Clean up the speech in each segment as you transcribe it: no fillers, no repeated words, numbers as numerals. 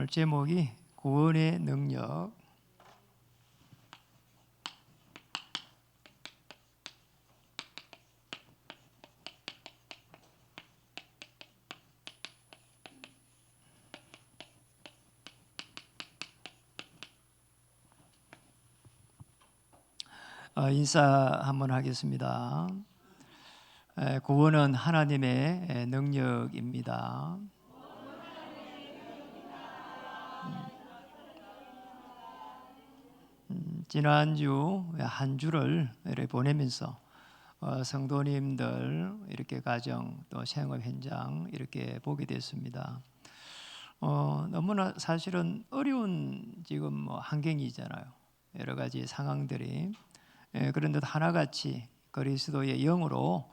오늘 제목이 구원의 능력. 인사 한번 하겠습니다. 구원은 하나님의 능력입니다. 지난주 한 주를 이렇게 보내면서 성도님들 이렇게 가정 또 생업 현장 이렇게 보게 됐습니다. 너무나 사실은 어려운 지금 환경이잖아요. 여러 가지 상황들이. 그런데 하나같이 그리스도의 영으로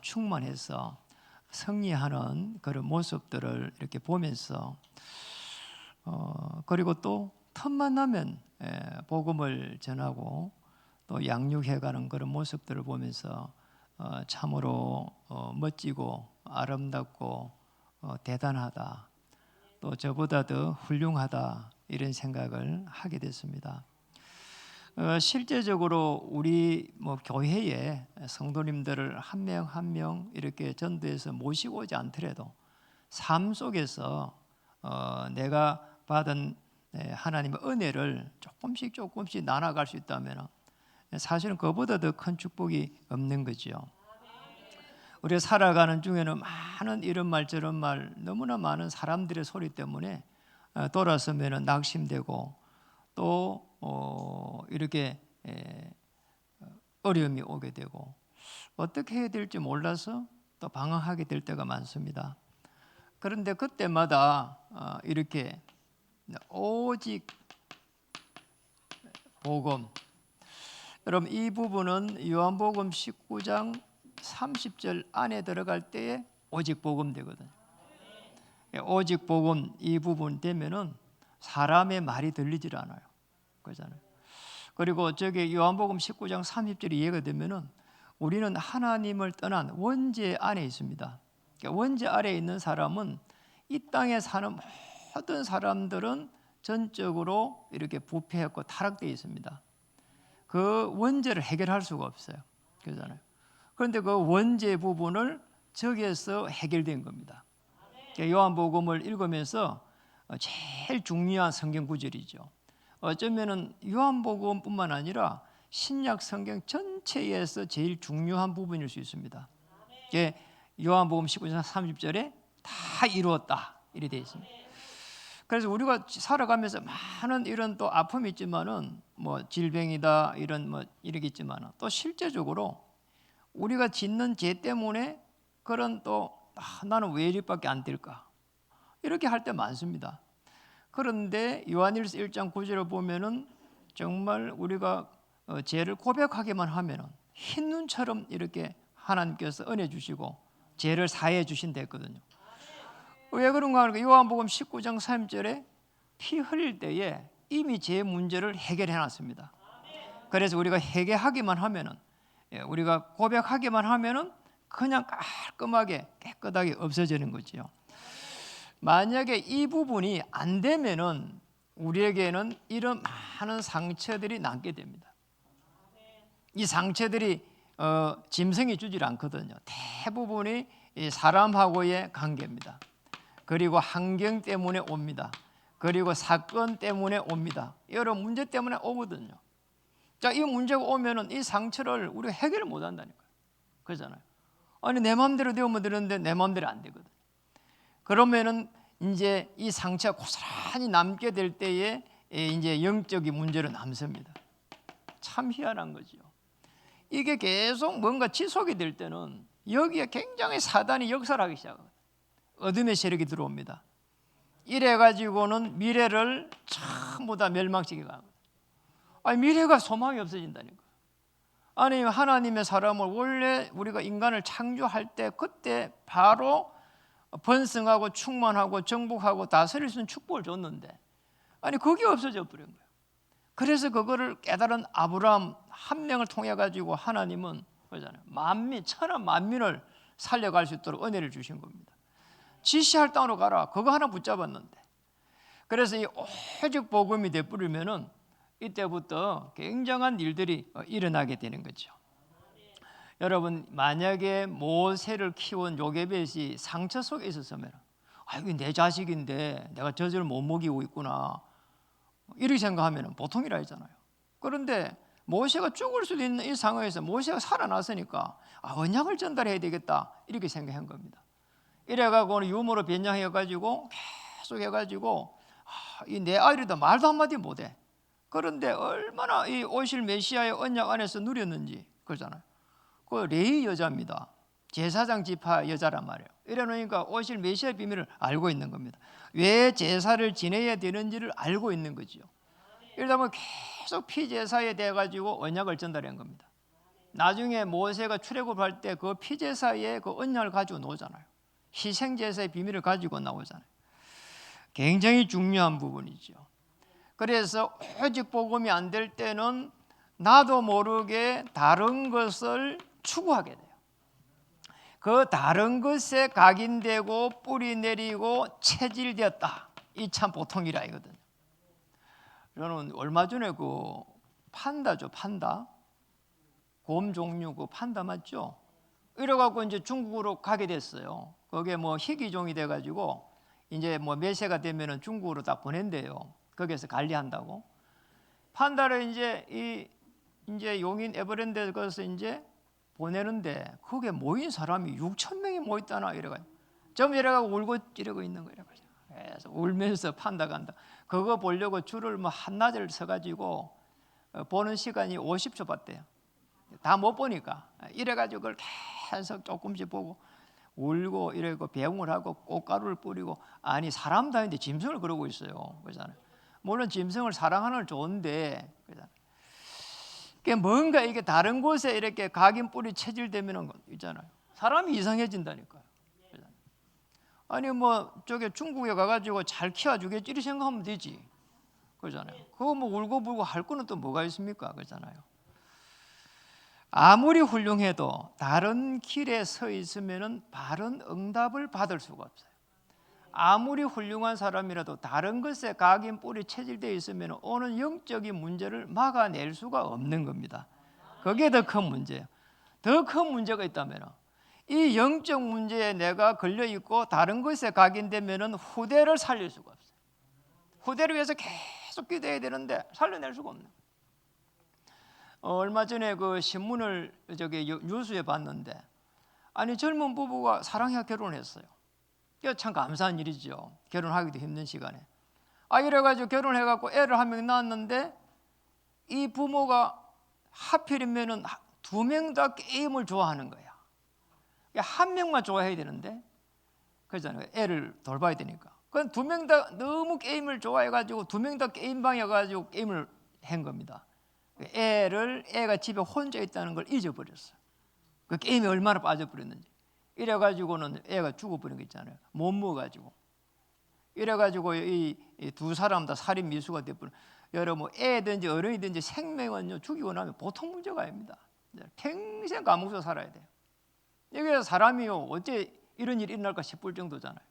충만해서 승리하는 그런 모습들을 이렇게 보면서 그리고 또 틈만 나면 복음을 전하고 또 양육해가는 그런 모습들을 보면서 참으로 멋지고 아름답고 대단하다, 또 저보다 더 훌륭하다, 이런 생각을 하게 됐습니다. 실제적으로 우리 교회에 성도님들을 한 명 한 명 이렇게 전도해서 모시고 오지 않더라도 삶 속에서 내가 받은 하나님의 은혜를 조금씩 나눠갈 수 있다면 사실은 그보다 더 큰 축복이 없는 거죠. 우리가 살아가는 중에는 많은 이런 말 저런 말, 너무나 많은 사람들의 소리 때문에 돌아서면 낙심되고 또 이렇게 어려움이 오게 되고 어떻게 해야 될지 몰라서 또 방황하게 될 때가 많습니다. 그런데 그때마다 이렇게 오직 복음, 여러분 이 부분은 요한복음 19장 30절 안에 들어갈 때에 오직 복음 되거든요. 오직 복음 이 부분 되면은 사람의 말이 들리질 않아요. 그렇잖아요. 그리고 저기 요한복음 19장 30절이 이해가 되면은 우리는 하나님을 떠난 원죄 안에 있습니다. 그러니까 원죄 아래에 있는 사람은 이 땅에 사는 모든 사람들은 전적으로 이렇게 부패했고 타락되어 있습니다. 그 원죄를 해결할 수가 없어요. 그렇잖아요. 그런데 그 원죄 부분을 저기에서 해결된 겁니다. 그러니까 요한복음을 읽으면서 제일 중요한 성경 구절이죠. 어쩌면은 요한복음뿐만 아니라 신약 성경 전체에서 제일 중요한 부분일 수 있습니다. 요한복음 19장 30절에 다 이루었다 이렇게 되어 있습니다. 그래서 우리가 살아가면서 많은 이런 또 아픔이 있지만은 질병이다 이런 이렇게 있지만은 또 실제적으로 우리가 짓는 죄 때문에 그런 또 나는 왜 이리밖에 안 될까 이렇게 할 때 많습니다. 그런데 요한일서 1장 9절을 보면은 정말 우리가 죄를 고백하기만 하면은 흰 눈처럼 이렇게 하나님께서 은혜 주시고 죄를 사해 주신다 했거든요. 왜 그런가 하니까 요한복음 19장 3절에 피 흘릴 때에 이미 죄 문제를 해결해 놨습니다. 그래서 우리가 회개하기만 하면은, 우리가 고백하기만 하면은 그냥 깔끔하게 깨끗하게 없어지는 거지요. 만약에 이 부분이 안 되면은 우리에게는 이런 많은 상처들이 남게 됩니다. 이 상처들이 짐승이 주질 않거든요. 대부분이 사람하고의 관계입니다. 그리고 환경 때문에 옵니다. 그리고 사건 때문에 옵니다. 여러 문제 때문에 오거든요. 자, 이 문제가 오면은 이 상처를 우리가 해결을 못 한다니까요. 그렇잖아요. 아니 내 마음대로 되면 되는데 내 마음대로 안 되거든. 그러면은 이제 이 상처가 고스란히 남게 될 때에 이제 영적인 문제로 남습니다. 참 희한한 거죠. 이게 계속 뭔가 지속이 될 때는 여기에 굉장히 사단이 역사를 하기 시작합니다. 어둠의 세력이 들어옵니다. 이래 가지고는 미래를 전부 다 멸망시키게 합니다. 아니 미래가 소망이 없어진다니까. 아니 하나님의 사람을 원래 우리가 인간을 창조할 때 그때 바로 번성하고 충만하고 정복하고 다스릴 수 있는 축복을 줬는데 아니 그게 없어져 버린 거예요. 그래서 그거를 깨달은 아브라함 한 명을 통해 가지고 하나님은 그러잖아요. 천한 만민을 살려갈 수 있도록 은혜를 주신 겁니다. 지시할 땅으로 가라. 그거 하나 붙잡았는데 그래서 이 오직 복음이 되뿌리면은 이때부터 굉장한 일들이 일어나게 되는 거죠. 여러분, 만약에 모세를 키운 요게벳이 상처 속에 있었으면 이거 내 자식인데 내가 젖을 못 먹이고 있구나 이렇게 생각하면 보통이라 했잖아요. 그런데 모세가 죽을 수도 있는 이 상황에서 모세가 살아났으니까 언약을 전달해야 되겠다 이렇게 생각한 겁니다. 이래가고 유머로 변장해가지고 계속 해가지고 이 내 아이들도 말도 한마디 못해. 그런데 얼마나 이 오실 메시아의 언약 안에서 누렸는지 그러잖아요. 그 레위 여자입니다. 제사장 지파 여자란 말이에요. 이러니까 오실 메시아의 비밀을 알고 있는 겁니다. 왜 제사를 지내야 되는지를 알고 있는 거죠. 이러다 보면 계속 피제사에 대해 가지고 언약을 전달한 겁니다. 나중에 모세가 출애굽할 때 그 피제사의 그 언약을 가지고 나오잖아요. 희생제사의 비밀을 가지고 나오잖아요. 굉장히 중요한 부분이죠. 그래서 오직 복음이 안 될 때는 나도 모르게 다른 것을 추구하게 돼요. 그 다른 것에 각인되고 뿌리 내리고 체질되었다. 이 참 보통 일 아니거든요. 저는 얼마 전에 그 판다죠, 판다. 곰 종류 그 판다 맞죠? 이래갖고 이제 중국으로 가게 됐어요. 거기에 뭐 희귀종이 돼가지고 이제 뭐 몇 세가 되면은 중국으로 다 보낸대요. 거기에서 관리한다고. 판다를 이제 용인 에버랜드 거기서 이제 보내는데 거기에 모인 사람이 6천 명이 모였다나 이래가지고 좀 이래가고 울고 이러고 있는 거예요. 그래서 울면서 판다 간다. 그거 보려고 줄을 뭐 한낮을 서가지고 보는 시간이 50초 봤대요. 다 못 보니까 이래가지고 그걸 계속 조금씩 보고 울고 이러고 배웅을 하고 꽃가루를 뿌리고 아니 사람 다니는데 짐승을 그러고 있어요. 그러잖아요. 물론 짐승을 사랑하는 건 좋은데 그러잖아요. 뭔가 이게 다른 곳에 이렇게 각인 뿌리 체질되면 있잖아요. 사람이 이상해진다니까요. 아니 뭐 저기 중국에 가가지고 잘 키워주겠지 이렇게 생각하면 되지. 그러잖아요. 그거 뭐 울고불고 할 거는 또 뭐가 있습니까? 그러잖아요. 아무리 훌륭해도 다른 길에 서 있으면은 바른 응답을 받을 수가 없어요. 아무리 훌륭한 사람이라도 다른 것에 각인 뿌리 체질되어 있으면 오는 영적인 문제를 막아낼 수가 없는 겁니다. 그게 더 큰 문제예요. 더 큰 문제가 있다면 이 영적 문제에 내가 걸려있고 다른 것에 각인되면 후대를 살릴 수가 없어요. 후대를 위해서 계속 기도해야 되는데 살려낼 수가 없는 거예요. 얼마 전에 그 신문을 저기 뉴스에 봤는데 아니 젊은 부부가 사랑해 결혼했어요. 참 감사한 일이죠. 결혼하기도 힘든 시간에. 이래가지고 결혼해갖고 애를 한 명 낳았는데 이 부모가 하필이면은 두 명 다 게임을 좋아하는 거야. 한 명만 좋아해야 되는데 그러잖아요. 애를 돌봐야 되니까. 그건 두 명 다 너무 게임을 좋아해가지고 두 명 다 게임방에 가지고 게임을 한 겁니다. 애가 집에 혼자 있다는 걸 잊어버렸어요. 그 게임에 얼마나 빠져버렸는지. 이래가지고는 애가 죽어버린 거 있잖아요. 못 먹어가지고. 이래가지고 이 두 사람 다 살인 미수가 돼버린. 여러분 애든지 어른이든지 생명은요 죽이고 나면 보통 문제가 아닙니다. 평생 감옥 속에 살아야 돼요. 여기서 사람이요 어째 이런 일이 일어날까 싶을 정도잖아요.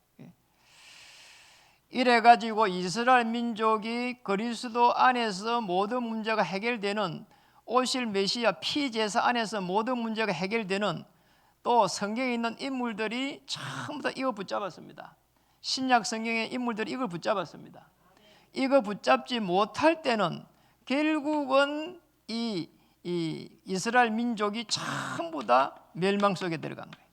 이래가지고 이스라엘 민족이 그리스도 안에서 모든 문제가 해결되는 오실 메시아 피제사 안에서 모든 문제가 해결되는 또 성경에 있는 인물들이 전부 다 이거 붙잡았습니다. 신약 성경의 인물들이 이걸 붙잡았습니다. 이거 붙잡지 못할 때는 결국은 이 이스라엘 민족이 전부 다 멸망 속에 들어간 거예요.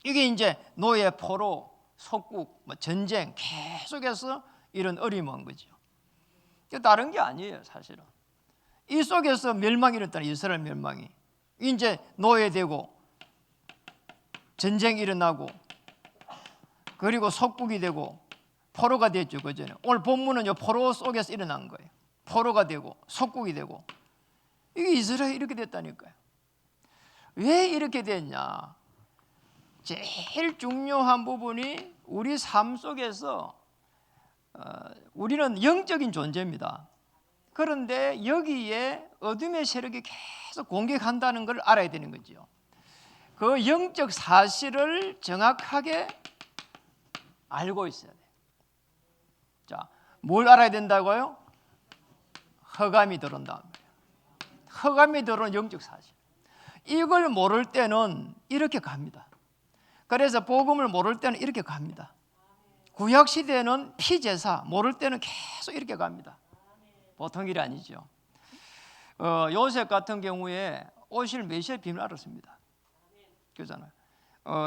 이게 이제 노예, 포로, 속국, 전쟁 계속해서 이런 어려움인 거죠. 다른 게 아니에요, 사실은. 이 속에서 멸망이 일어났다는 이스라엘 멸망이. 이제 노예되고 전쟁이 일어나고 그리고 속국이 되고 포로가 됐죠, 그전에. 오늘 본문은 포로 속에서 일어난 거예요. 포로가 되고 속국이 되고 이게 이스라엘이 이렇게 됐다니까요. 왜 이렇게 됐냐? 제일 중요한 부분이 우리 삶 속에서 우리는 영적인 존재입니다. 그런데 여기에 어둠의 세력이 계속 공격한다는 걸 알아야 되는 거죠. 그 영적 사실을 정확하게 알고 있어야 돼요. 자, 뭘 알아야 된다고요? 흑암이 들어온다. 흑암이 들어온 영적 사실. 이걸 모를 때는 이렇게 갑니다. 그래서 복음을 모를 때는 이렇게 갑니다. 구약 시대는 피제사, 모를 때는 계속 이렇게 갑니다. 보통 일이 아니죠. 요셉 같은 경우에 오실 메시아의 비밀을 알았습니다. 그렇잖아요.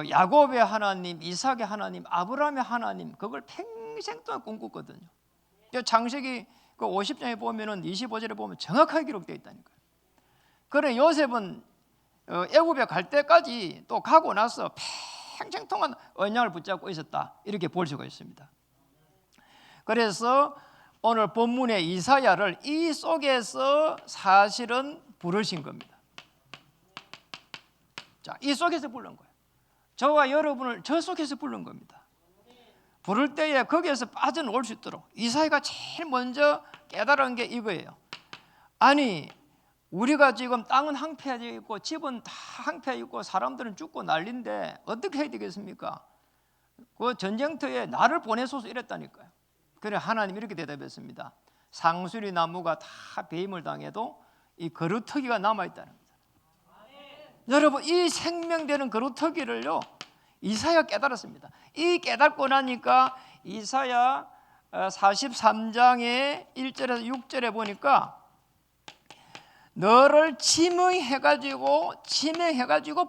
야곱의 하나님, 이삭의 하나님, 아브라함의 하나님, 그걸 평생 동안 꿈꿨거든요. 창세기 그 50장에 보면은 25절에 보면 정확하게 기록되어 있다니까요. 그래 요셉은 애굽에 갈 때까지 또 가고 나서 평생 동안 언약을 붙잡고 있었다, 이렇게 볼 수가 있습니다. 그래서 오늘 본문의 이사야를 이 속에서 사실은 부르신 겁니다. 자, 이 속에서 부른 거예요. 저와 여러분을 저 속에서 부른 겁니다. 부를 때에 거기에서 빠져나올 수 있도록 이사야가 제일 먼저 깨달은 게 이거예요. 아니, 우리가 지금 땅은 황폐해 있고 집은 다 황폐해 있고 사람들은 죽고 난리인데 어떻게 해야 되겠습니까? 그 전쟁터에 나를 보내소서 이랬다니까요. 그래 하나님 이렇게 대답했습니다. 상수리 나무가 다 배임을 당해도 이 거루터기가 남아있다는 겁니다. 여러분, 이 생명되는 거루터기를요 이사야 깨달았습니다. 이 깨닫고 나니까 이사야 43장의 1절에서 6절에 보니까 너를 지명해가지고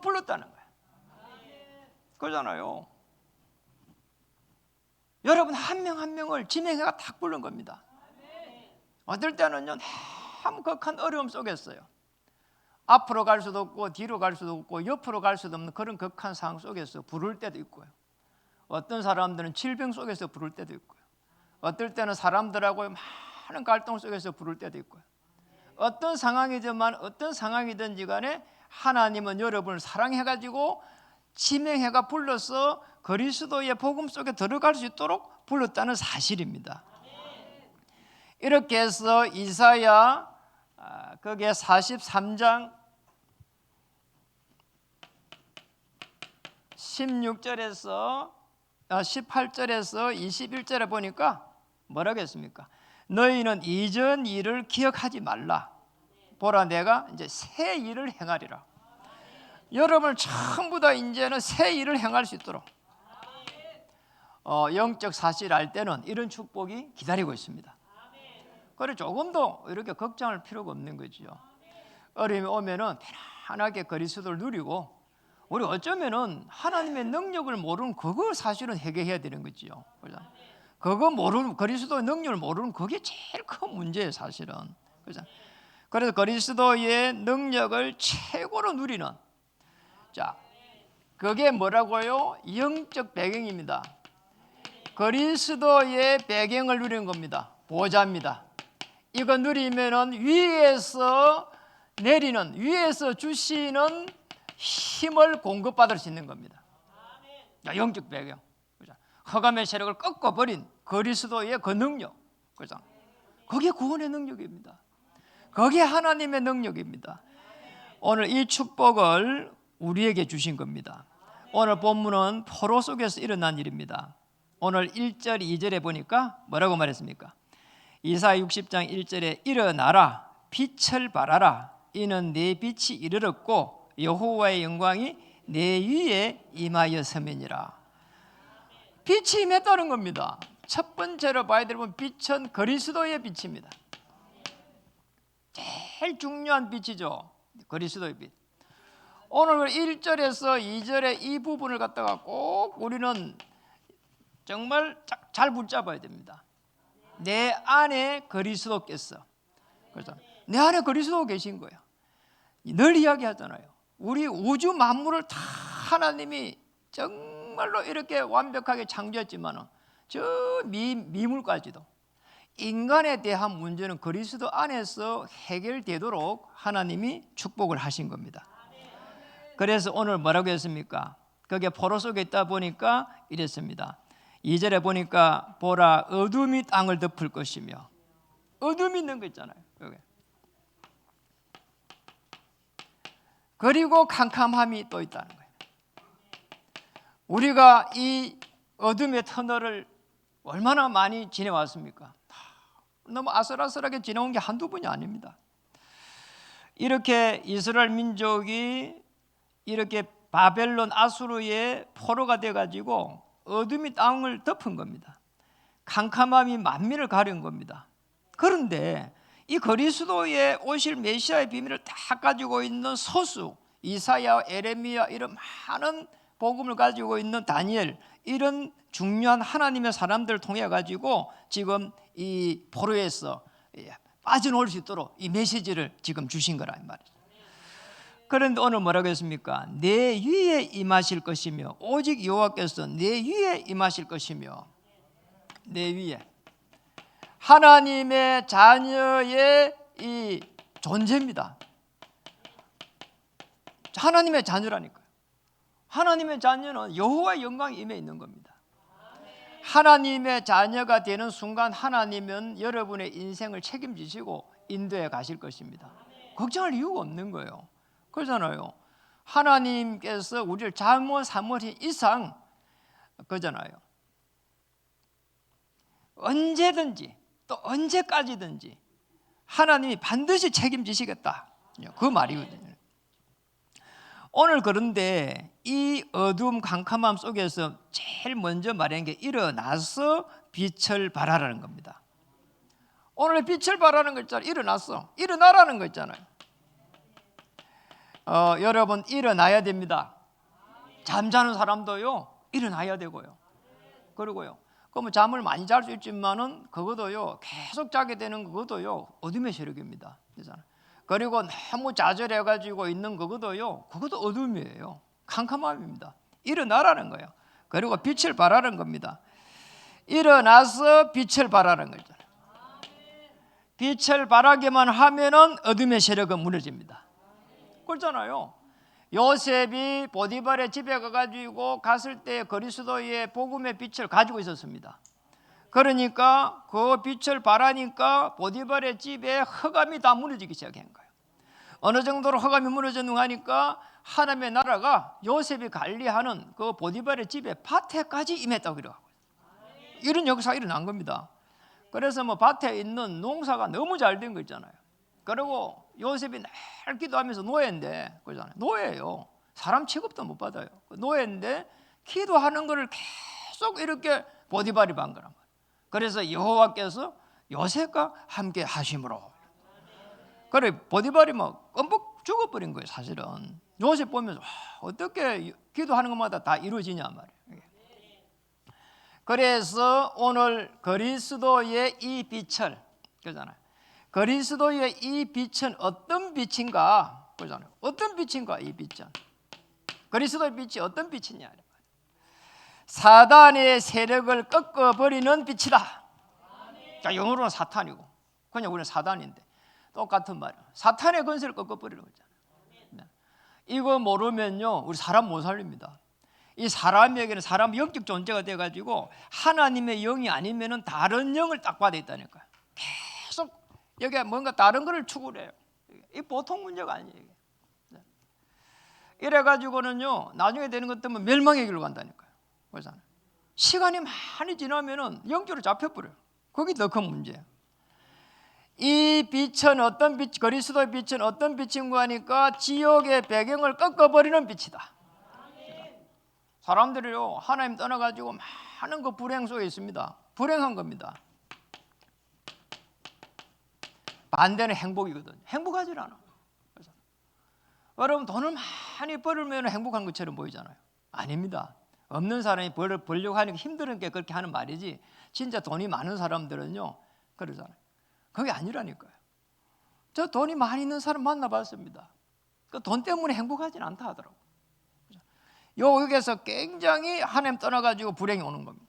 불렀다는 거예요. 그러잖아요. 여러분 한 명 한 명을 지명해가 딱 부른 겁니다. 어떨 때는요 너무 극한 어려움 속에서요, 앞으로 갈 수도 없고 뒤로 갈 수도 없고 옆으로 갈 수도 없는 그런 극한 상황 속에서 부를 때도 있고요. 어떤 사람들은 질병 속에서 부를 때도 있고요. 어떨 때는 사람들하고 많은 갈등 속에서 부를 때도 있고요. 어떤 상황이지만 어떤 상황이든지 간에 하나님은 여러분을 사랑해가지고 지명해가 불러서 그리스도의 복음 속에 들어갈 수 있도록 불렀다는 사실입니다. 이렇게 해서 이사야 거기에 43장 18절에서 21절에 보니까 뭐라고 했습니까? 너희는 이전 일을 기억하지 말라. 보라, 내가 이제 새 일을 행하리라. 여러분 전부 다 이제는 새 일을 행할 수 있도록 영적 사실을 알 때는 이런 축복이 기다리고 있습니다. 그래 조금도 이렇게 걱정할 필요가 없는 거죠. 어려움이 오면은 편안하게 그리스도를 누리고, 우리 어쩌면은 하나님의 능력을 모르는 그걸 사실은 해결해야 되는 거죠. 그죠? 그거 모르는, 그리스도의 능력을 모르는 그게 제일 큰 문제예요, 사실은. 그죠? 그래서 그리스도의 능력을 최고로 누리는, 자, 그게 뭐라고요? 영적 배경입니다. 그리스도의 배경을 누리는 겁니다. 보좌입니다. 이거 누리면은 위에서 내리는, 위에서 주시는 힘을 공급받을 수 있는 겁니다. 영적 배경. 흑암의 세력을 꺾어버린 그리스도의 그 능력. 그죠? 그게 구원의 능력입니다. 그게 하나님의 능력입니다. 오늘 이 축복을 우리에게 주신 겁니다. 오늘 본문은 포로 속에서 일어난 일입니다. 오늘 1절 2절에 보니까 뭐라고 말했습니까? 이사야 60장 1절에 일어나라 빛을 발하라 이는 내 빛이 이르렀고 여호와의 영광이 내 위에 임하였음이니라. 빛이 임했다는 겁니다. 첫 번째로 봐야 되는 빛은 그리스도의 빛입니다. 제일 중요한 빛이죠, 그리스도의 빛. 오늘 1절에서 2절의 이 부분을 갖다가 꼭 우리는 정말 잘 붙잡아야 됩니다. 내 안에 그리스도께서, 그렇죠? 내 안에 그리스도가 계신 거예요. 늘 이야기하잖아요. 우리 우주 만물을 다 하나님이 정말로 이렇게 완벽하게 창조했지만은 저 미물까지도 인간에 대한 문제는 그리스도 안에서 해결되도록 하나님이 축복을 하신 겁니다. 그래서 오늘 뭐라고 했습니까? 거기에 포로 속에 있다 보니까 이랬습니다. 2절에 보니까 보라 어둠이 땅을 덮을 것이며, 어둠이 있는 거 있잖아요, 여기. 그리고 캄캄함이 또 있다는 거예요. 우리가 이 어둠의 터널을 얼마나 많이 지내왔습니까? 너무 아슬아슬하게 지내온 게 한두 번이 아닙니다. 이렇게 이스라엘 민족이 이렇게 바벨론 아수르의 포로가 돼가지고 어둠이 땅을 덮은 겁니다. 캄캄함이 만민을 가린 겁니다. 그런데 이 그리스도의 오실 메시아의 비밀을 다 가지고 있는 서수, 이사야, 에레미야 이런 많은 복음을 가지고 있는 다니엘, 이런 중요한 하나님의 사람들을 통해 가지고 지금 이 포로에서 빠져나올 수 있도록 이 메시지를 지금 주신 거란 말이죠. 그런데 오늘 뭐라고 했습니까? 내 위에 임하실 것이며, 오직 여호와께서 내 위에 임하실 것이며, 내 위에 하나님의 자녀의 이 존재입니다. 하나님의 자녀라니까요. 하나님의 자녀는 여호와의 영광이 임해 있는 겁니다. 하나님의 자녀가 되는 순간 하나님은 여러분의 인생을 책임지시고 인도해 가실 것입니다. 걱정할 이유가 없는 거예요. 그러잖아요. 하나님께서 우리를 잘못 삼으신 이상 그잖아요. 언제든지 또 언제까지든지 하나님이 반드시 책임지시겠다, 그 말이거든요. 오늘 그런데 이 어두움 캄캄함 속에서 제일 먼저 말한 게 일어나서 빛을 발하라는 겁니다. 오늘 빛을 발하는 거 있잖아요. 일어났어, 일어나라는 거 있잖아요. 여러분 일어나야 됩니다. 잠자는 사람도요 일어나야 되고요. 그리고요 그러면 잠을 많이 잘 수 있지만은 그것도요 계속 자게 되는 그것도요 어둠의 세력입니다. 그리고 너무 좌절해가지고 있는 그것도요 그것도 어둠이에요. 캄캄함입니다. 일어나라는 거예요. 그리고 빛을 발하는 겁니다. 일어나서 빛을 발하는 거죠. 빛을 발하기만 하면은 어둠의 세력은 무너집니다. 그렇잖아요. 요셉이 보디발의 집에 가가지고 갔을 때 그리스도의 복음의 빛을 가지고 있었습니다. 그러니까 그 빛을 발하니까 보디발의 집에 흑암이 다 무너지기 시작한 거예요. 어느 정도로 흑암이 무너졌는가 하니까 하나님의 나라가 요셉이 관리하는 그 보디발의 집에 밭에까지 임했다고 그래요. 이런 역사가 일어난 겁니다. 그래서 뭐 밭에 있는 농사가 너무 잘 된 거 있잖아요. 그리고 요셉이 늘 기도하면서 노예인데, 그러잖아요. 노예예요. 사람 취급도 못 받아요. 노예인데 기도하는 거를 계속 이렇게 보디발이 반 거란 말이에요. 그래서 여호와께서 요셉과 함께 하심으로. 그래 보디발이 막 껌뻑 죽어버린 거예요. 사실은 요셉 보면서 어떻게 기도하는 것마다 다 이루어지냐 말이에요. 그래서 오늘 그리스도의 이 빛을, 그러잖아요. 그리스도의 이 빛은 어떤 빛인가? 그러잖아요. 어떤 빛인가? 이 빛은 그리스도의 빛이 어떤 빛이냐? 사단의 세력을 꺾어버리는 빛이다. 자, 영어로는 사탄이고 그냥 우리는 사단인데 똑같은 말이에요. 사탄의 권세를 꺾어버리는 거잖아요. 이거 모르면요 우리 사람 못 살립니다. 이 사람에게는 사람 영적 존재가 돼가지고 하나님의 영이 아니면은 다른 영을 딱 받아 있다니까요. 계속 여기에 뭔가 다른 거를 추구해요. 이 보통 문제가 아니에요. 이래가지고는요 나중에 되는 것 때문에 멸망의 길로 간다니까요. 그렇잖아요. 시간이 많이 지나면은 영적으로 잡혀버려요. 그게 더 큰 문제예요. 이 빛은 어떤 빛, 그리스도의 빛은 어떤 빛인가 하니까 지옥의 배경을 꺾어버리는 빛이다. 사람들이요 하나님 떠나가지고 많은 그 불행 속에 있습니다. 불행한 겁니다. 반대는 행복이거든요. 행복하지 않아. 그래서 여러분 돈을 많이 벌면 행복한 것처럼 보이잖아요. 아닙니다. 없는 사람이 벌려고 하니까 힘든 게 그렇게 하는 말이지 진짜 돈이 많은 사람들은요 그러잖아요. 그게 아니라니까요. 저 돈이 많이 있는 사람 만나봤습니다. 그 돈 때문에 행복하진 않다 하더라고요. 여기에서 굉장히 하나님 떠나가지고 불행이 오는 겁니다.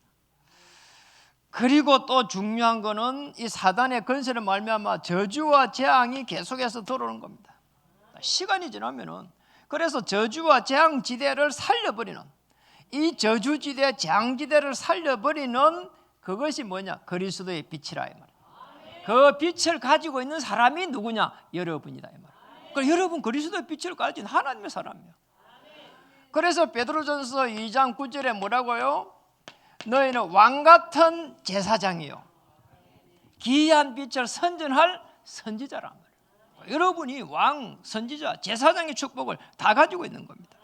그리고 또 중요한 거는 이 사단의 권세를 말미암아 저주와 재앙이 계속해서 들어오는 겁니다. 시간이 지나면은 그래서 저주와 재앙 지대를 살려버리는 이 저주지대 재앙지대를 살려버리는 그것이 뭐냐? 그리스도의 빛이라 이 말이에요. 그 빛을 가지고 있는 사람이 누구냐? 여러분이다 이 말이에요. 그러니까 여러분 그리스도의 빛을 가진 하나님의 사람이에요. 그래서 베드로전서 2장 9절에 뭐라고요? 너희는 왕 같은 제사장이요 기이한 빛을 선전할 선지자란 말이에요. 여러분이 왕, 선지자, 제사장의 축복을 다 가지고 있는 겁니다.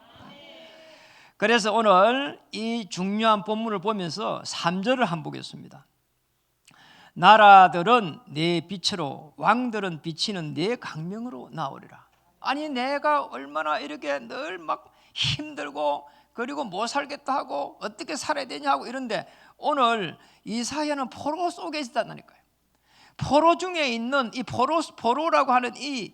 그래서 오늘 이 중요한 본문을 보면서 3절을 한번 보겠습니다. 나라들은 내 빛으로 왕들은 비치는 내 강명으로 나오리라. 아니 내가 얼마나 이렇게 늘 막 힘들고 그리고 못 살겠다 하고 어떻게 살아야 되냐 하고 이런데 오늘 이사야는 포로 속에 있다니까요. 포로 중에 있는 이 포로라고 하는 이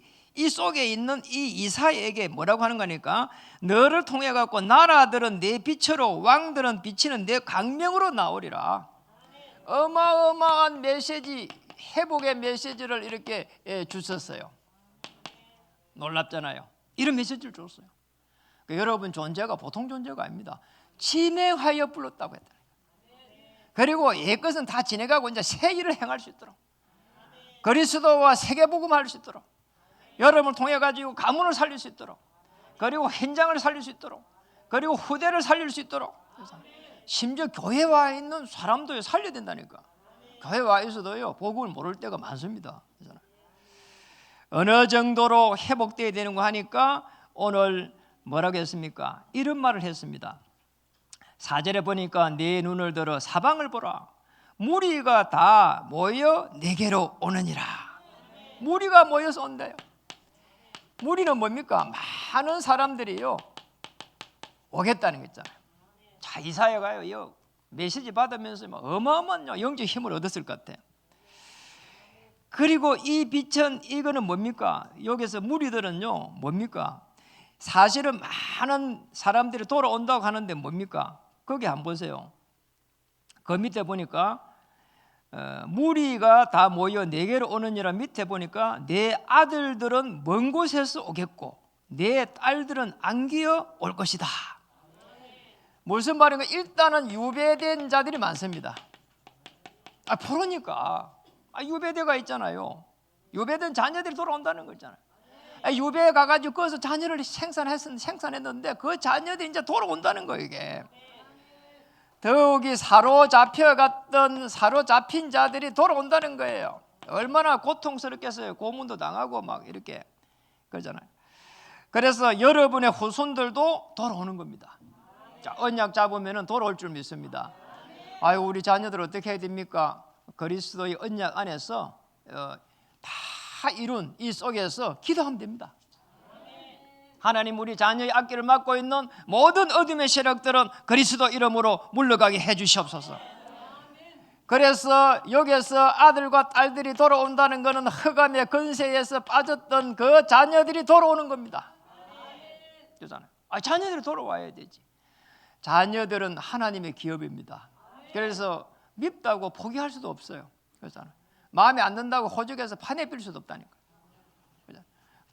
속에 있는 이 이사야에게 뭐라고 하는 거니까 너를 통해 갖고 나라들은 내 빛으로 왕들은 비치는 내 강명으로 나오리라. 어마어마한 메시지, 회복의 메시지를 이렇게 주셨어요. 놀랍잖아요. 이런 메시지를 줬어요. 그러니까 여러분 존재가 보통 존재가 아닙니다. 진행하여 불렀다고 했다. 그리고 옛것은 다 지내가고 이제 새 일을 행할 수 있도록 그리스도와 세계복음할 수 있도록 여러분을 통해 가지고 가문을 살릴 수 있도록 그리고 현장을 살릴 수 있도록 그리고 후대를 살릴 수 있도록 심지어 교회에 와 있는 사람도 살려야 된다니까. 교회에 와 있어도요 복음을 모를 때가 많습니다. 어느 정도로 회복되어야 되는 거 하니까 오늘 뭐라고 했습니까? 이런 말을 했습니다. 4절에 보니까 내 눈을 들어 사방을 보라. 무리가 다 모여 내게로 오느니라. 무리가 모여서 온대요. 무리는 뭡니까? 많은 사람들이요 오겠다는 거 있잖아요. 자, 이사야가요 메시지 받으면서 어마어마한 영적 힘을 얻었을 것 같아요. 그리고 이 빛은 이거는 뭡니까? 여기서 무리들은요 뭡니까? 사실은 많은 사람들이 돌아온다고 하는데 뭡니까? 거기 한번 보세요. 그 밑에 보니까 무리가 다 모여 내게로 오느니라. 밑에 보니까 내 아들들은 먼 곳에서 오겠고 내 딸들은 안기어 올 것이다. 무슨 말인가? 일단은 유배된 자들이 많습니다. 포로니까 유배대가 있잖아요. 유배된 자녀들이 돌아온다는 거 있잖아요. 유배에 가가지고 거기서 자녀를 생산했는데 그 자녀들이 이제 돌아온다는 거예요. 이게 더욱이 사로잡힌 자들이 돌아온다는 거예요. 얼마나 고통스럽겠어요. 고문도 당하고 막 이렇게 그러잖아요. 그래서 여러분의 후손들도 돌아오는 겁니다. 자, 언약 잡으면 돌아올 줄 믿습니다. 아유, 우리 자녀들 어떻게 해야 됩니까? 그리스도의 언약 안에서 다 이룬 이 속에서 기도하면 됩니다. 하나님 우리 자녀의 앞길을 막고 있는 모든 어둠의 세력들은 그리스도 이름으로 물러가게 해 주시옵소서. 그래서 여기서 아들과 딸들이 돌아온다는 것은 흑암의 권세에서 빠졌던 그 자녀들이 돌아오는 겁니다. 그렇잖아요. 자녀들이 돌아와야 되지. 자녀들은 하나님의 기업입니다. 그래서 밉다고 포기할 수도 없어요. 그렇잖아요. 마음에 안 든다고 호적에서 판에 빌 수도 없다니까.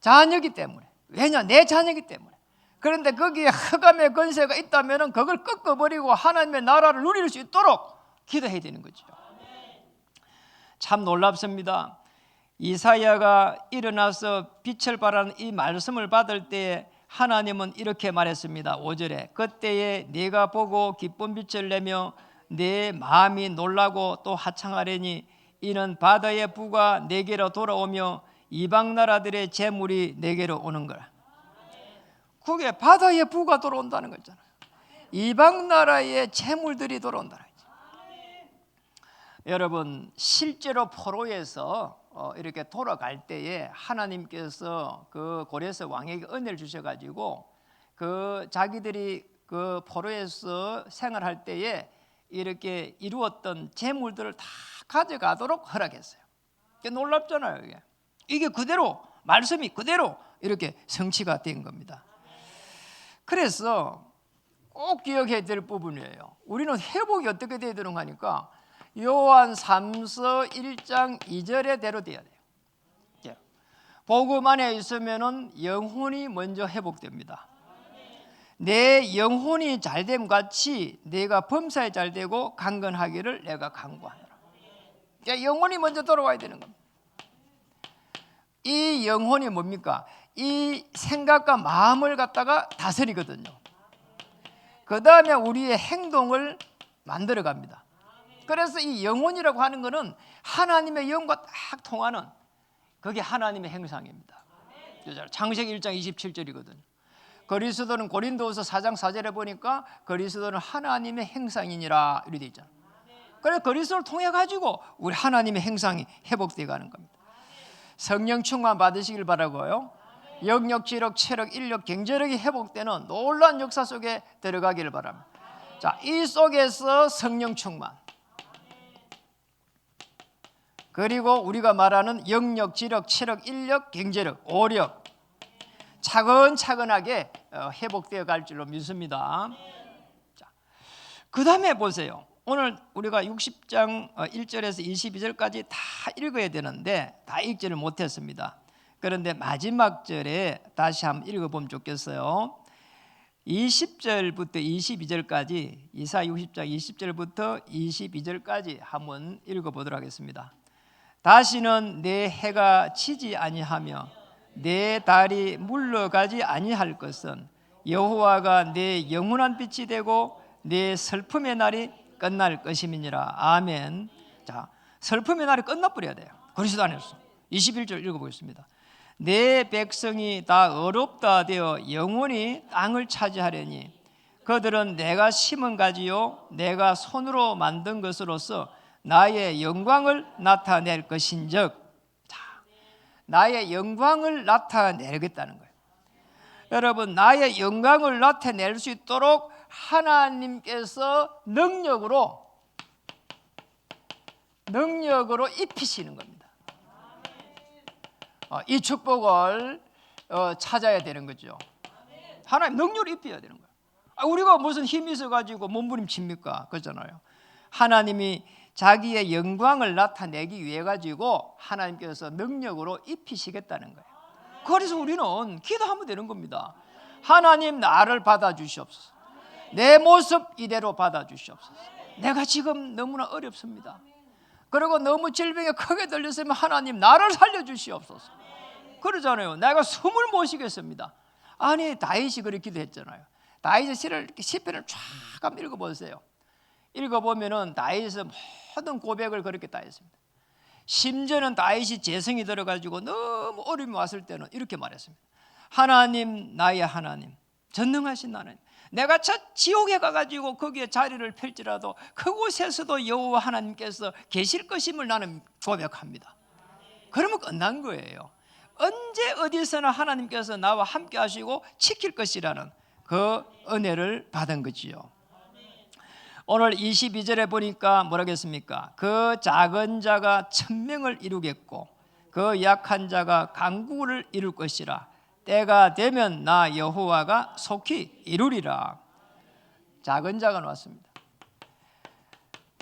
자녀기 때문에. 왜냐? 내 자녀기 때문에. 그런데 거기에 흑암의 권세가 있다면 그걸 꺾어버리고 하나님의 나라를 누릴 수 있도록 기도해야 되는 거죠. 참 놀랍습니다. 이사야가 일어나서 빛을 발하는 이 말씀을 받을 때 하나님은 이렇게 말했습니다. 5절에 그때에 내가 보고 기쁜 빛을 내며 내 마음이 놀라고 또 하창하려니 이는 바다의 부가 내게로 돌아오며 이방 나라들의 재물이 내게로 오는 거라. 그게 바다의 부가 돌아온다는 거잖아요. 이방 나라의 재물들이 돌아온다는 거죠. 여러분 실제로 포로에서 이렇게 돌아갈 때에 하나님께서 그 고레스 왕에게 은혜를 주셔가지고 그 자기들이 그 포로에서 생활할 때에 이렇게 이루었던 재물들을 다 가져가도록 허락했어요. 놀랍잖아요. 이게 그대로 말씀이 그대로 이렇게 성취가 된 겁니다. 그래서 꼭 기억해야 될 부분이에요. 우리는 회복이 어떻게 돼야 되는가 하니까 요한 3서 1장 2절에 대로 돼야 돼요. 복음 안에 있으면은 영혼이 먼저 회복됩니다. 내 영혼이 잘됨 같이 내가 범사에 잘되고 강건하기를 내가 간구하노라. 영혼이 먼저 돌아와야 되는 겁니다. 이 영혼이 뭡니까? 이 생각과 마음을 갖다가 다스리거든요. 그 다음에 우리의 행동을 만들어 갑니다. 그래서 이 영혼이라고 하는 것은 하나님의 영과 딱 통하는 그게 하나님의 행상입니다. 창세기 1장 27절이거든요. 그리스도는 고린도후서 4장 4절에 보니까 그리스도는 하나님의 행상이니라 이렇게 돼 있잖아요. 그래서 그리스도를 통해 가지고 우리 하나님의 행상이 회복되어 가는 겁니다. 성령 충만 받으시길 바라고요. 영력, 지력, 체력, 인력, 경제력이 회복되는 놀라운 역사 속에 들어가기를 바랍니다. 자, 이 속에서 성령 충만, 그리고 우리가 말하는 영력, 지력, 체력, 인력, 경제력, 오력 차근차근하게 회복되어 갈 줄로 믿습니다. 자, 그 다음에 보세요. 오늘 우리가 60장 1절에서 22절까지 다 읽어야 되는데 다 읽지를 못했습니다. 그런데 마지막 절에 다시 한번 읽어보면 좋겠어요. 20절부터 22절까지, 이사 60장 20절부터 22절까지 한번 읽어보도록 하겠습니다. 다시는 내 해가 지지 아니하며 내 달이 물러가지 아니할 것은 여호와가 내 영원한 빛이 되고 내 슬픔의 날이 끝날 것임이니라. 아멘. 자, 슬픔의 날이 끝나버려야 돼요. 그리스도 안에서. 21절 읽어보겠습니다. 내 백성이 다 어렵다 되어 영원히 땅을 차지하려니 그들은 내가 심은 가지요 내가 손으로 만든 것으로서 나의 영광을 나타낼 것인즉, 자, 나의 영광을 나타내겠다는 거예요. 여러분, 나의 영광을 나타낼 수 있도록 하나님께서 능력으로 입히시는 겁니다. 이 축복을 찾아야 되는 거죠. 하나님 능력을 입혀야 되는 거예요. 우리가 무슨 힘이 있어가지고 몸부림칩니까? 그렇잖아요. 하나님이 자기의 영광을 나타내기 위해 가지고 하나님께서 능력으로 입히시겠다는 거예요. 그래서 우리는 기도하면 되는 겁니다. 하나님, 나를 받아주시옵소서. 내 모습 이대로 받아주시옵소서. 내가 지금 너무나 어렵습니다. 그리고 너무 질병에 크게 들렸으면 하나님, 나를 살려주시옵소서. 그러잖아요. 내가 숨을 못 쉬겠습니다. 아니, 다윗이 그렇게 기도했잖아요. 다윗의 시편을 쫙 한번 읽어보세요. 읽어보면은 다윗은 모든 고백을 그렇게 다 했습니다. 심지어는 다윗이 재성이 들어가지고 너무 어려움이 왔을 때는 이렇게 말했습니다. 하나님, 나의 하나님, 전능하신 하나님, 내가 저 지옥에 가가지고 거기에 자리를 펼지라도 그곳에서도 여호와 하나님께서 계실 것임을 나는 고백합니다. 그러면 끝난 거예요. 언제 어디서나 하나님께서 나와 함께 하시고 지킬 것이라는 그 은혜를 받은 거지요. 오늘 22절에 보니까 뭐라겠습니까? 그 작은 자가 천명을 이루겠고 그 약한 자가 강국을 이룰 것이라. 때가 되면 나 여호와가 속히 이루리라. 작은 자가 나왔습니다.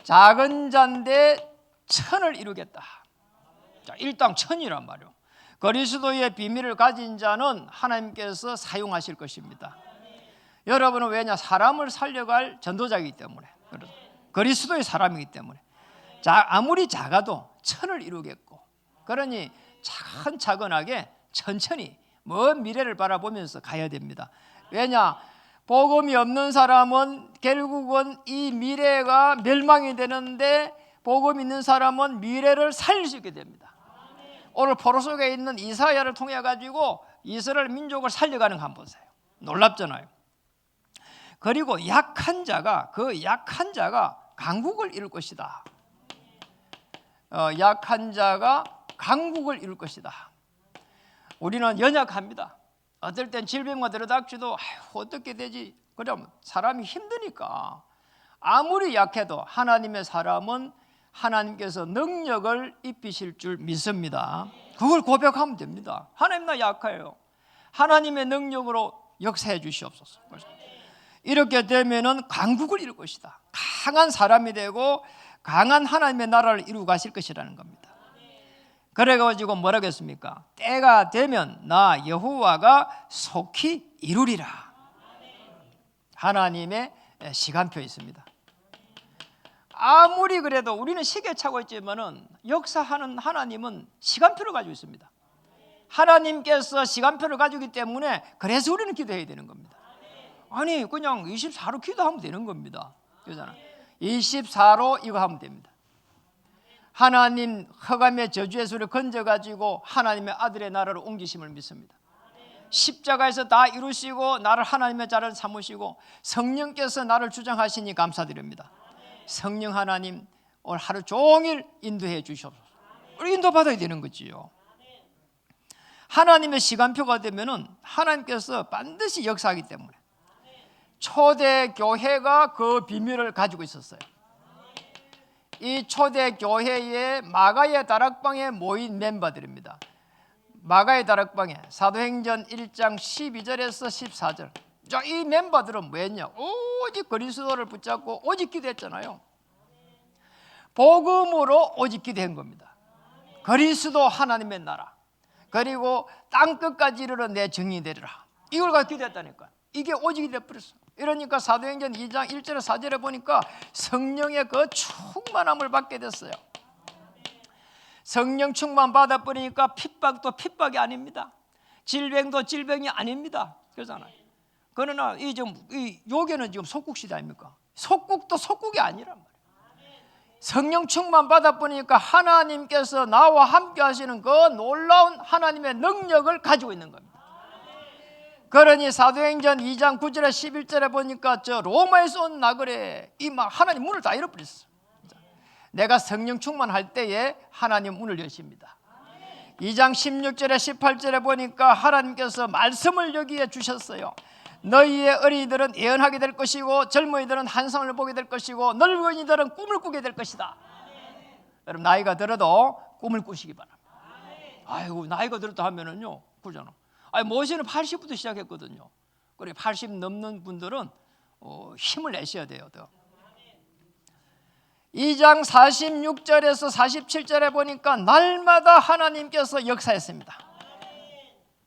작은 자인데 천을 이루겠다. 자, 일당 천이란 말이요. 그리스도의 비밀을 가진 자는 하나님께서 사용하실 것입니다. 여러분은 왜냐? 사람을 살려갈 전도자이기 때문에, 그리스도의 사람이기 때문에 아무리 작아도 천을 이루겠고, 그러니 차근차근하게 천천히 먼 미래를 바라보면서 가야 됩니다. 왜냐? 복음이 없는 사람은 결국은 이 미래가 멸망이 되는데 복음 있는 사람은 미래를 살릴 수 있게 됩니다. 오늘 포로 속에 있는 이사야를 통해 가지고 이스라엘 민족을 살려가는 거 한번 보세요. 놀랍잖아요. 그리고 약한 자가 강국을 이룰 것이다. 약한 자가 강국을 이룰 것이다. 우리는 연약합니다. 어떨 땐 질병과 들어닥치도 어떻게 되지? 그럼 사람이 힘드니까 아무리 약해도 하나님의 사람은 하나님께서 능력을 입히실 줄 믿습니다. 그걸 고백하면 됩니다. 하나님, 나 약해요. 하나님의 능력으로 역사해 주시옵소서. 이렇게 되면은 강국을 이룰 것이다. 강한 사람이 되고 강한 하나님의 나라를 이루고 가실 것이라는 겁니다. 그래가지고 뭐라고 했습니까? 때가 되면 나 여호와가 속히 이루리라. 하나님의 시간표 있습니다. 아무리 그래도 우리는 시계 차고 있지만은 역사하는 하나님은 시간표를 가지고 있습니다. 하나님께서 시간표를 가지고 있기 때문에 그래서 우리는 기도해야 되는 겁니다. 아니, 그냥 24로 기도하면 되는 겁니다. 그러잖아. 24로 이거 하면 됩니다. 하나님 흑암의 저주에서 우리를 건져가지고 하나님의 아들의 나라로 옮기심을 믿습니다. 십자가에서 다 이루시고 나를 하나님의 자를 삼으시고 성령께서 나를 주장하시니 감사드립니다. 성령 하나님 오늘 하루 종일 인도해 주셔서 우리 인도받아야 되는 거지요. 하나님의 시간표가 되면은 하나님께서 반드시 역사하기 때문에 초대교회가 그 비밀을 가지고 있었어요. 이 초대교회의 마가의 다락방에 모인 멤버들입니다. 마가의 다락방에 사도행전 1장 12절에서 14절. 자, 이 멤버들은 뭐였냐? 오직 그리스도를 붙잡고 오직 기도했잖아요. 복음으로 오직 기도한 겁니다. 그리스도 하나님의 나라, 그리고 땅끝까지 이르러 내 정이 되리라. 이걸 가지고 기도했다니까. 이게 오직이 되어버렸어. 이러니까 사도행전 2장 1절에 4절에 보니까 성령의 그 충만함을 받게 됐어요. 성령 충만 받아버리니까 핍박도 핍박이 아닙니다. 질병도 질병이 아닙니다. 그러잖아요. 그러나 이 요괴는 지금 속국시대 아닙니까? 속국도 속국이 아니란 말이에요. 성령 충만 받아보니까 하나님께서 나와 함께 하시는 그 놀라운 하나님의 능력을 가지고 있는 겁니다. 그러니 사도행전 2장 9절에 11절에 보니까 저 로마에서 온 나그네 이 막 하나님 문을 다 열어버렸어. 내가 성령 충만할 때에 하나님 문을 여십니다. 2장 16절에 18절에 보니까 하나님께서 말씀을 여기에 주셨어요. 너희의 어린이들은 예언하게 될 것이고 젊은이들은 환상을 보게 될 것이고 늙은이들은 꿈을 꾸게 될 것이다. 여러분 나이가 들어도 꿈을 꾸시기 바랍니다. 아이고 나이가 들었다 하면은요 그러잖아. 아니 모세는 80부터 시작했거든요. 그래 80 넘는 분들은 힘을 내셔야 돼요. 더. 2장 46절에서 47절에 보니까 날마다 하나님께서 역사했습니다.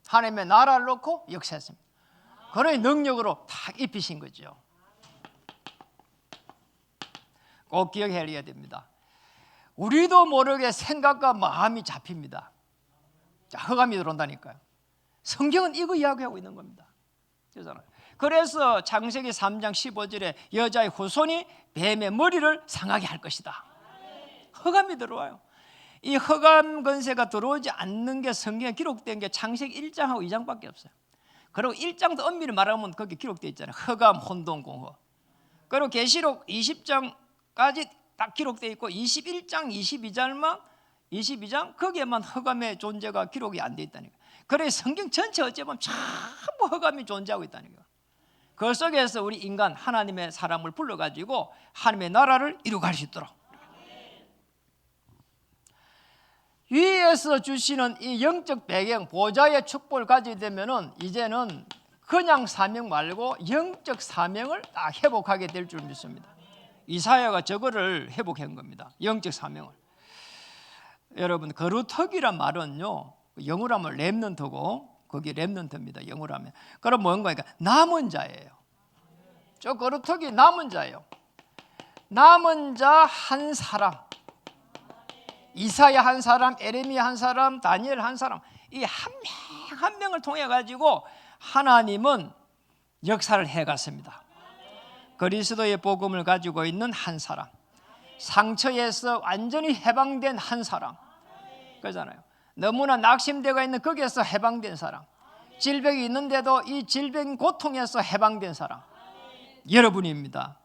하나님의 나라를 놓고 역사했습니다. 그런 능력으로 탁 입히신 거죠. 꼭 기억해야 됩니다. 우리도 모르게 생각과 마음이 잡힙니다. 자, 흑암이 들어온다니까요. 성경은 이거 이야기하고 있는 겁니다. 그렇잖아요. 그래서 창세기 3장 15절에 여자의 후손이 뱀의 머리를 상하게 할 것이다. 흑암이 들어와요. 이 흑암 권세가 들어오지 않는 게 성경에 기록된 게 창세기 1장하고 2장밖에 없어요. 그리고 1장도 엄밀히 말하면 거기 기록되어 있잖아요. 흑암, 혼돈, 공허. 그리고 계시록 20장까지 딱 기록되어 있고 21장, 22장 거기에만 흑암의 존재가 기록이 안 되어 있다니까. 그래서 성경 전체 어찌 보면 전부 흑암이 존재하고 있다니까. 그 속에서 우리 인간 하나님의 사람을 불러가지고 하나님의 나라를 이루갈 수 있도록 위에서 주시는 이 영적 배경 보좌의 축복을 가지게 되면은 이제는 그냥 사명 말고 영적 사명을 다 회복하게 될 줄 믿습니다. 이사야가 저거를 회복한 겁니다. 영적 사명을. 여러분 거루터기란 말은요 영어로 하면 렘넌트고 거기 렘넌트입니다. 영어로 하면. 그럼 뭔가 그러니까 남은 자예요. 저 거루터기 남은 자예요. 남은 자 한 사람. 이사야 한 사람, 에레미야 한 사람, 다니엘 한 사람, 이 한 명 한 명을 통해 가지고 하나님은 역사를 해갔습니다. 그리스도의 복음을 가지고 있는 한 사람, 상처에서 완전히 해방된 한 사람, 그러잖아요. 너무나 낙심되어 있는 거기에서 해방된 사람, 질병이 있는데도 이 질병 고통에서 해방된 사람, 여러분입니다.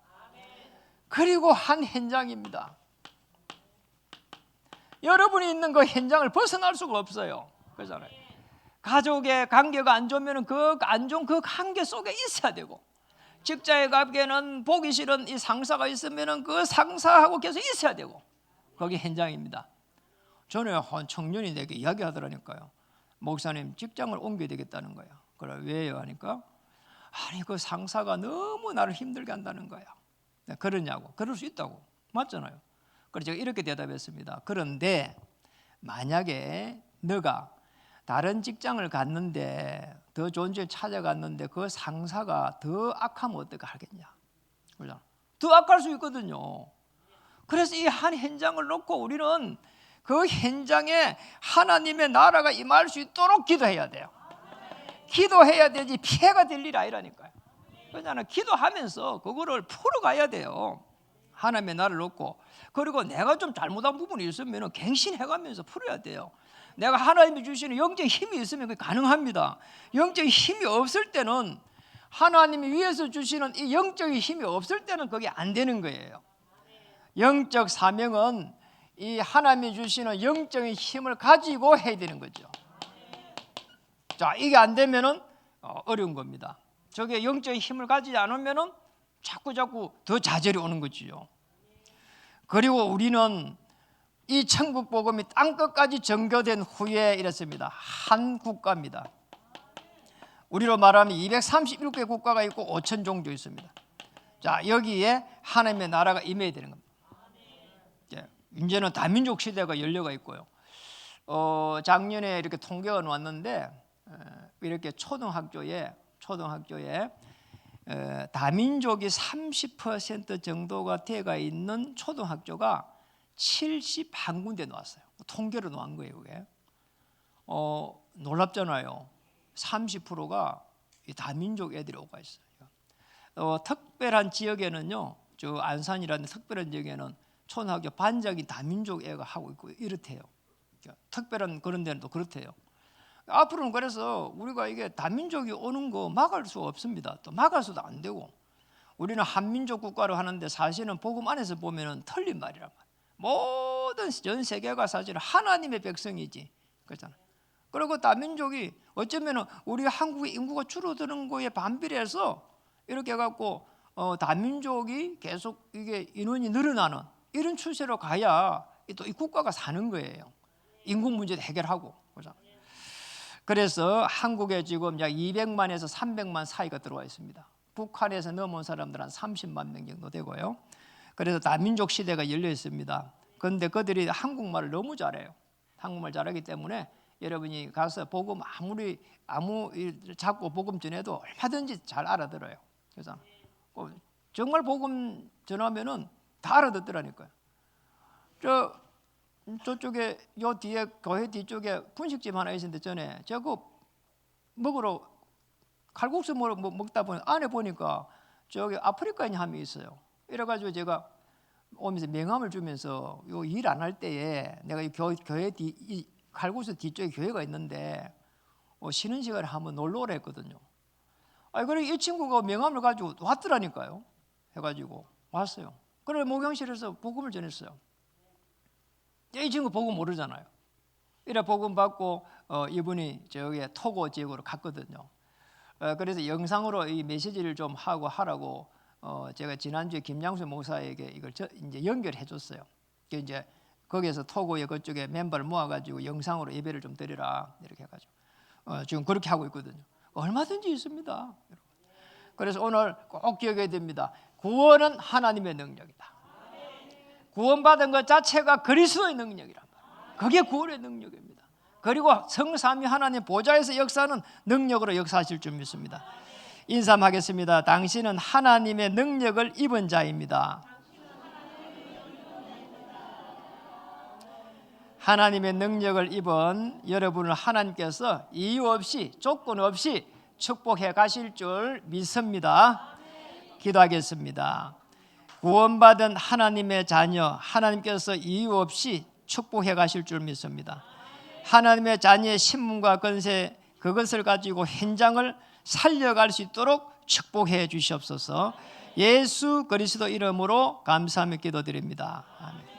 그리고 한 현장입니다. 여러분이 있는 그 현장을 벗어날 수가 없어요. 그렇잖아요. 가족의 관계가 안 좋으면 그 안 좋은 그 관계 속에 있어야 되고, 직장에 가기에는 보기 싫은 이 상사가 있으면 그 상사하고 계속 있어야 되고, 거기 현장입니다. 전에 한 청년이 내게 이야기하더라니까요. 목사님 직장을 옮겨야 되겠다는 거예요. 그래 왜요? 하니까 아니 그 상사가 너무 나를 힘들게 한다는 거야. 그러냐고. 그럴 수 있다고. 맞잖아요. 그래서 제가 이렇게 대답했습니다. 그런데 만약에 너가 다른 직장을 갔는데 더 좋은 집 찾아갔는데 그 상사가 더 악하면 어떻게 하겠냐? 그죠? 더 악할 수 있거든요. 그래서 이 한 현장을 놓고 우리는 그 현장에 하나님의 나라가 임할 수 있도록 기도해야 돼요. 기도해야 되지 피해가 될 일 아니라니까요. 그러잖아요. 기도하면서 그거를 풀어가야 돼요. 하나님의 나라를 얻고, 그리고 내가 좀 잘못한 부분이 있으면 갱신해가면서 풀어야 돼요. 내가 하나님이 주시는 영적인 힘이 있으면 그게 가능합니다. 영적인 힘이 없을 때는, 하나님이 위에서 주시는 이 영적인 힘이 없을 때는 그게 안 되는 거예요. 영적 사명은 이 하나님이 주시는 영적인 힘을 가지고 해야 되는 거죠. 자, 이게 안 되면은 어려운 겁니다. 저게 영적인 힘을 가지지 않으면은 자꾸 더 좌절이 오는 거지요. 그리고 우리는 이 천국 복음이 땅 끝까지 전교된 후에 이랬습니다. 한 국가입니다. 우리로 말하면 231개 국가가 있고 5천 종교 있습니다. 자, 여기에 하나님의 나라가 임해야 되는 겁니다. 이제는 다민족 시대가 열려가 있고요. 작년에 이렇게 통계가 나왔는데, 이렇게 초등학교에 다민족이 30% 정도가 돼가 있는 초등학교가 71군데 나왔어요. 통계로 나온 거예요, 그게. 놀랍잖아요. 30%가 다민족 애들이 오가 있어요. 특별한 지역에는요, 저 안산이라는 특별한 지역에는 초등학교 반장이 다민족 애가 하고 있고 이렇대요. 특별한 그런 데는 또 그렇대요. 앞으로는 그래서 우리가 이게 다민족이 오는 거 막을 수 없습니다. 또 막을 수도 안 되고, 우리는 한민족 국가로 하는데 사실은 복음 안에서 보면은 틀린 말이란 말이에요. 모든 전 세계가 사실은 하나님의 백성이지, 그렇잖아요. 그리고 다민족이 어쩌면은 우리 한국의 인구가 줄어드는 거에 반비례해서 이렇게 해갖고 다민족이 계속 이게 인원이 늘어나는 이런 추세로 가야 또 이 국가가 사는 거예요. 인구 문제도 해결하고, 그렇죠? 그래서 한국에 지금 약 200만에서 300만 사이가 들어와 있습니다. 북한에서 넘어온 사람들은 한 30만 명 정도 되고요. 그래서 다민족 시대가 열려 있습니다. 그런데 그들이 한국말을 너무 잘해요. 한국말 잘하기 때문에 여러분이 가서 복음 자꾸 복음 전해도 얼마든지 잘 알아들어요. 그래서 정말 복음 전하면은 다 알아듣더라니까요. 저쪽에 요 뒤에 교회 뒤쪽에 분식집 하나 있었는데 전에 저거 먹으러 칼국수 먹다 보니 안에 보니까 저기 아프리카인 함이 있어요. 이래가지고 제가 오면서 명함을 주면서 요 일 안 할 때에 내가 이 교회 이 칼국수 뒤쪽에 교회가 있는데 쉬는 시간에 한번 놀러 오라 했거든요. 그래 이 친구가 명함을 가지고 왔더라니까요. 해가지고 왔어요. 그래 목욕실에서 복음을 전했어요. 이 친구 복음 모르잖아요. 이래 복음 받고 이분이 저기 토고 지역으로 갔거든요. 그래서 영상으로 이 메시지를 좀 하라고 제가 지난주에 김양수 목사에게 이걸 이제 연결해 줬어요. 이제 거기에서 토고의 그쪽에 멤버를 모아가지고 영상으로 예배를 좀 드리라 이렇게 해가지고 지금 그렇게 하고 있거든요. 얼마든지 있습니다. 그래서 오늘 꼭 기억해야 됩니다. 구원은 하나님의 능력이다. 구원받은 것 자체가 그리스도의 능력이란 말이에요. 그게 구원의 능력입니다. 그리고 성삼위 하나님 보좌에서 역사하는 능력으로 역사하실 줄 믿습니다. 인사하겠습니다. 당신은 하나님의 능력을 입은 자입니다. 하나님의 능력을 입은 여러분을 하나님께서 이유 없이 조건 없이 축복해 가실 줄 믿습니다. 기도하겠습니다. 구원받은 하나님의 자녀, 하나님께서 이유 없이 축복해 가실 줄 믿습니다. 하나님의 자녀의 신분과 권세, 그것을 가지고 현장을 살려갈 수 있도록 축복해 주시옵소서. 예수 그리스도 이름으로 감사하며 기도드립니다. 아멘.